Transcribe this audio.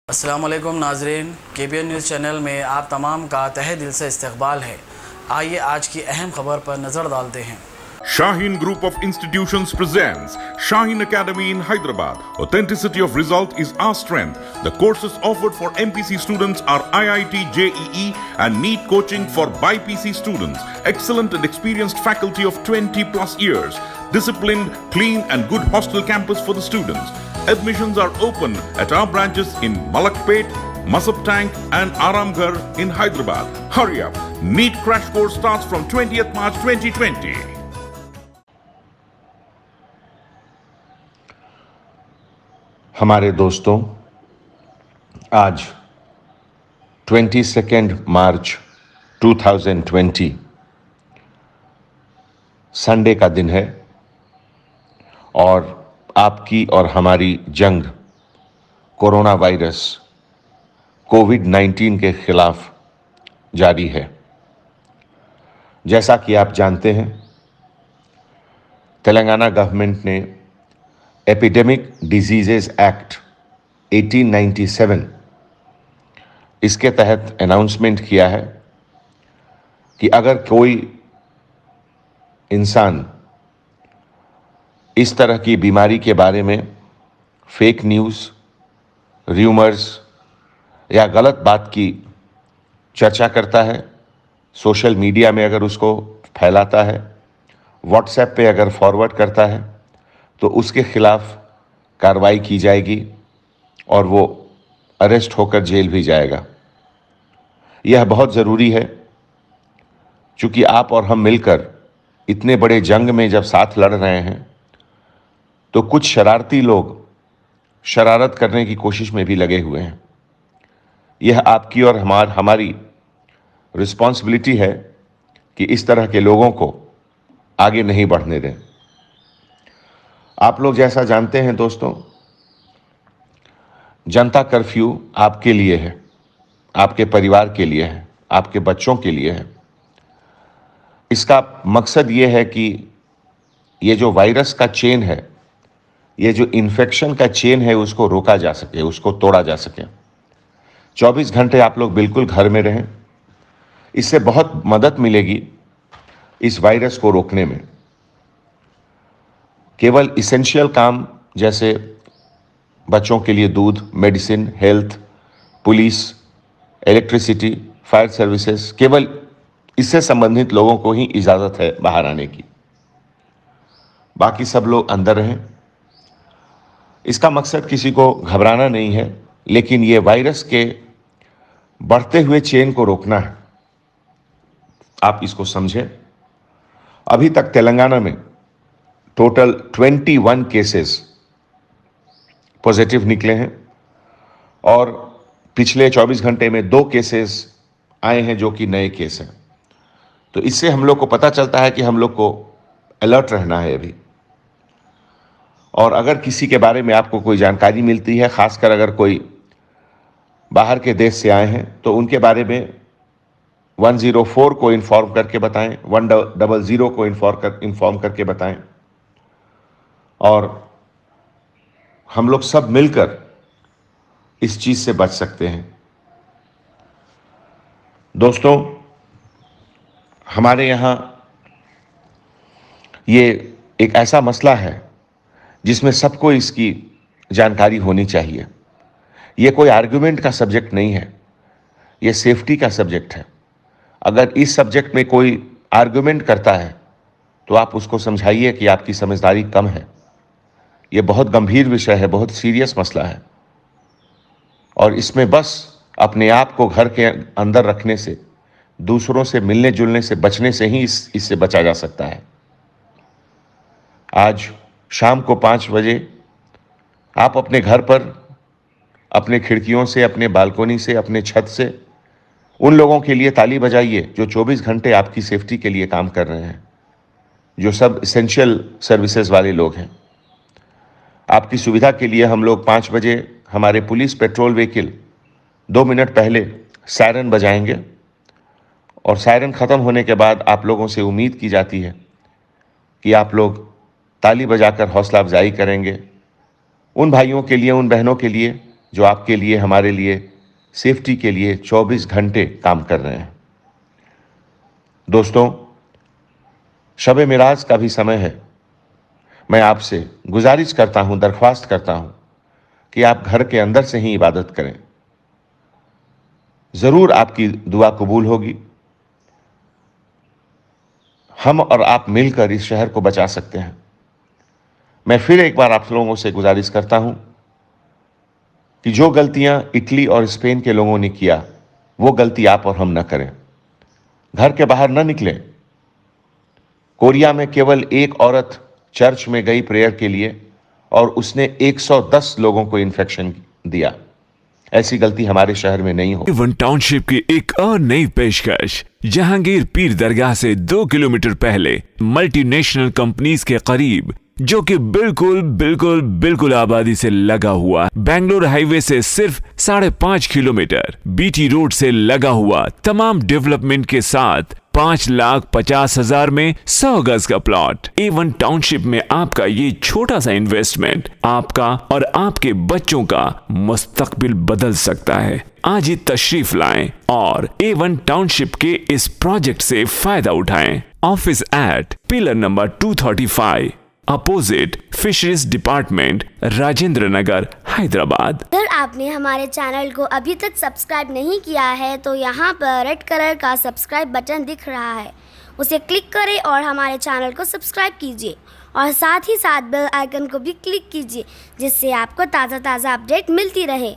अस्सलाम वालेकुम नाजरीन, KBN न्यूज़ चैनल में आप तमाम का तहे दिल से इस्तकबाल है। आइए आज की अहम खबर पर नज़र डालते हैं। Shaheen Group of Institutions presents Shaheen Academy in Hyderabad. Authenticity of result is our strength. The courses offered for MPC students are IIT, JEE and NEET coaching for BIPC students. Excellent and experienced faculty of 20 plus years. Disciplined, clean and good hostel campus for the students. Admissions are open at our branches in Malakpet, Masab Tank and Aramghar in Hyderabad. Hurry up. NEET crash course starts from 20th March 2020. हमारे दोस्तों, आज 22 मार्च 2020 Sunday का दिन है और आपकी और हमारी जंग कोरोना वायरस कोविड-19 के खिलाफ जारी है। जैसा कि आप जानते हैं, तेलंगाना गवर्नमेंट ने एपिडेमिक डिजीजेस एक्ट 1897 इसके तहत अनाउंसमेंट किया है कि अगर कोई इंसान इस तरह की बीमारी के बारे में फेक न्यूज़, र्यूमर्स या गलत बात की चर्चा करता है, सोशल मीडिया में अगर उसको फैलाता है, व्हाट्सएप पे अगर फॉरवर्ड करता है, तो उसके खिलाफ कार्रवाई की जाएगी और वो अरेस्ट होकर जेल भी जाएगा। यह बहुत ज़रूरी है, क्योंकि आप और हम मिलकर इतने बड़े जंग में जब साथ लड़ रहे हैं, तो कुछ शरारती लोग शरारत करने की कोशिश में भी लगे हुए हैं। यह आपकी और हमारी रिस्पॉन्सिबिलिटी है कि इस तरह के लोगों को आगे नहीं बढ़ने दें। आप लोग जैसा जानते हैं दोस्तों, जनता कर्फ्यू आपके लिए है, आपके परिवार के लिए है, आपके बच्चों के लिए है। इसका मकसद ये है कि ये जो वायरस का चेन है, ये जो इन्फेक्शन का चेन है, उसको रोका जा सके, उसको तोड़ा जा सके। 24 घंटे आप लोग बिल्कुल घर में रहें। इससे बहुत मदद मिलेगी इस वायरस को रोकने में। केवल इसेंशियल काम जैसे बच्चों के लिए दूध, medicine, health, police, electricity, fire services, केवल इससे संबंधित लोगों को ही इजाज़त है बाहर आने की। बाकी सब लोग अंदर रहें। इसका मकसद किसी को घबराना नहीं है, लेकिन ये वायरस के बढ़ते हुए चेन को रोकना है। आप इसको समझें। अभी तक तेलंगाना में टोटल 21 केसेस पॉजिटिव निकले हैं और पिछले 24 घंटे में 2 केसेस आए हैं जो कि नए केस हैं। तो इससे हम लोग को पता चलता है कि हम लोग को अलर्ट रहना है अभी। और अगर किसी के बारे में आपको कोई जानकारी मिलती है, खासकर अगर कोई बाहर के देश से आए हैं, तो उनके बारे में 104 को इन्फॉर्म करके बताएं, 100 को इन्फॉर्म करके बताएं। और हम लोग सब मिलकर इस चीज से बच सकते हैं। दोस्तों, हमारे यहां ये एक ऐसा मसला है जिसमें सबको इसकी जानकारी होनी चाहिए। ये कोई आर्गुमेंट का सब्जेक्ट नहीं है, ये सेफ्टी का सब्जेक्ट है। अगर इस सब्जेक्ट में कोई आर्गुमेंट करता है, तो आप उसको समझाइए कि आपकी समझदारी कम है। ये बहुत गंभीर विषय है, बहुत सीरियस मसला है, और इसमें बस अपने आप को घर के अंदर रखने से, दूसरों से मिलने जुलने से बचने से ही इससे बचा जा सकता है। आज शाम को 5 बजे आप अपने घर पर, अपने खिड़कियों से, अपने बालकोनी से, अपने छत से उन लोगों के लिए ताली बजाइए जो 24 घंटे आपकी सेफ्टी के लिए काम कर रहे हैं, जो सब एसेंशियल सर्विसेज वाले लोग हैं। आपकी सुविधा के लिए हम लोग 5 बजे हमारे पुलिस पेट्रोल व्हीकल 2 मिनट पहले सायरन बजाएंगे, और सायरन ख़त्म होने के बाद आप लोगों से उम्मीद की जाती है कि आप लोग ताली बजाकर हौसला अफजाई करेंगे उन भाइयों के लिए, उन बहनों के लिए जो आपके लिए, हमारे लिए, सेफ्टी के लिए 24 घंटे काम कर रहे हैं। दोस्तों, शब मिराज का भी समय है। मैं आपसे गुजारिश करता हूं, दरख्वास्त करता हूं कि आप घर के अंदर से ही इबादत करें। जरूर आपकी दुआ कबूल होगी। हम और आप मिलकर इस शहर को बचा सकते हैं। मैं फिर एक बार आप लोगों से गुजारिश करता हूं कि जो गलतियां इटली और स्पेन के लोगों ने किया, वो गलती आप और हम न करें। घर के बाहर न निकलें। कोरिया में केवल एक औरत चर्च में गई प्रेयर के लिए और उसने 110 लोगों को इन्फेक्शन दिया। ऐसी गलती हमारे शहर में नहीं हो। A1 टाउनशिप की एक और नई पेशकश। जहांगीर पीर दरगाह से 2 किलोमीटर पहले मल्टीनेशनल कंपनीज के करीब, जो कि बिल्कुल आबादी से लगा हुआ, बेंगलोर हाईवे से सिर्फ 5.5 किलोमीटर, बीटी रोड से लगा हुआ, तमाम डेवलपमेंट के साथ 5,50,000 में 100 गज का प्लॉट। A1 टाउनशिप में आपका ये छोटा सा इन्वेस्टमेंट आपका और आपके बच्चों का मुस्तकबिल बदल सकता है। आज ही तशरीफ लाएं और A1 टाउनशिप के इस प्रोजेक्ट से फायदा उठाएं। Office at pillar number 235 opposite fisheries department, Rajendra Nagar, Hyderabad. अगर आपने हमारे चैनल को अभी तक सब्सक्राइब नहीं किया है तो यहाँ पर रेड कलर का सब्सक्राइब बटन दिख रहा है, उसे क्लिक करें और हमारे चैनल को सब्सक्राइब कीजिए और साथ ही साथ बेल आइकन को भी क्लिक कीजिए, जिससे आपको ताज़ा अपडेट मिलती रहे।